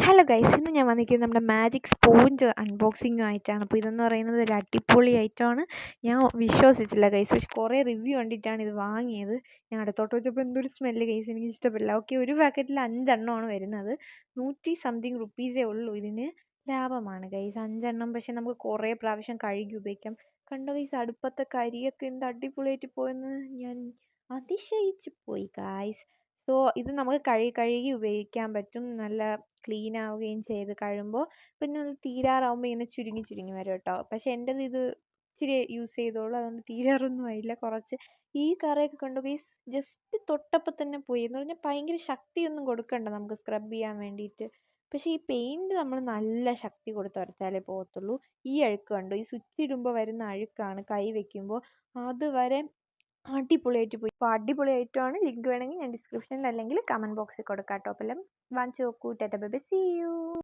Hello guys, ഇന്ന് ഞാൻ വന്നിരിക്കുന്നത് നമ്മുടെ മാജിക് സ്പോഞ്ച് അൺബോക്സിങ്ങുമായിട്ടാണ്. അപ്പോൾ ഇതെന്ന് പറയുന്നത് ഒരു അടിപൊളി ഐറ്റമാണ്. ഞാൻ വിശ്വസിച്ചില്ല ഗൈസ്, പക്ഷെ കുറേ റിവ്യൂ കണ്ടിട്ടാണ് ഇത് വാങ്ങിയത്. ഞാൻ അടുത്തോട്ട് വെച്ചപ്പോൾ എന്തൊരു സ്മെല്ല് ഗൈസ്, എനിക്ക് ഇഷ്ടപ്പെടില്ല. ഓക്കെ, ഒരു പാക്കറ്റിൽ 5 വരുന്നത്. 100 സംതിങ് റുപ്പീസേ ഉള്ളൂ. ഇതിന് ലാഭമാണ് ഗൈസ് 5. പക്ഷെ നമുക്ക് കുറേ പ്രാവശ്യം കഴുകി ഉപയോഗിക്കാം. കണ്ടോ ഗൈസ്, അടുപ്പത്തെ കരിയൊക്കെ എന്ത് അടിപൊളിയായിട്ട് പോയെന്ന് ഞാൻ അതിശയിച്ച് പോയി ഗൈസ്. സോ ഇത് നമുക്ക് കഴുകി ഉപയോഗിക്കാൻ പറ്റും. നല്ല ക്ലീൻ ആവുകയും ചെയ്ത് കഴിയുമ്പോൾ പിന്നെ അത് തീരാറാവുമ്പോൾ ഇങ്ങനെ ചുരുങ്ങി വരും കേട്ടോ. പക്ഷെ എൻ്റെത് ഇത് ഇച്ചിരി യൂസ് ചെയ്തോളൂ, അതുകൊണ്ട് തീരാറൊന്നും ആയില്ല. കുറച്ച് ഈ കറയൊക്കെ കണ്ടു ഗൈസ്, ജസ്റ്റ് തൊട്ടപ്പോൾ തന്നെ പോയി. എന്ന് പറഞ്ഞാൽ ഭയങ്കര ശക്തിയൊന്നും കൊടുക്കണ്ട നമുക്ക് സ്ക്രബ് ചെയ്യാൻ വേണ്ടിയിട്ട്. പക്ഷേ ഈ പെയിൻറ്റ് നമ്മൾ നല്ല ശക്തി കൊടുത്ത് ഉരച്ചാലേ പോകത്തുള്ളൂ. ഈ അഴുക്ക് കണ്ടു, ഈ സ്വിച്ച് ഇടുമ്പോൾ വരുന്ന അഴുക്കാണ് കൈ വെക്കുമ്പോൾ അതുവരെ അടിപൊളിയായിട്ട് പോയി. അപ്പോൾ അടിപൊളിയായിട്ടാണ്. ലിങ്ക് വേണമെങ്കിൽ ഞാൻ ഡിസ്ക്രിപ്ഷനിൽ അല്ലെങ്കിൽ കമൻറ്റ് ബോക്സിൽ കൊടുക്കാം കേട്ടോ. അപ്പം എല്ലാം വാങ്ങിച്ച് നോക്കൂ. Tata bye bye, see U.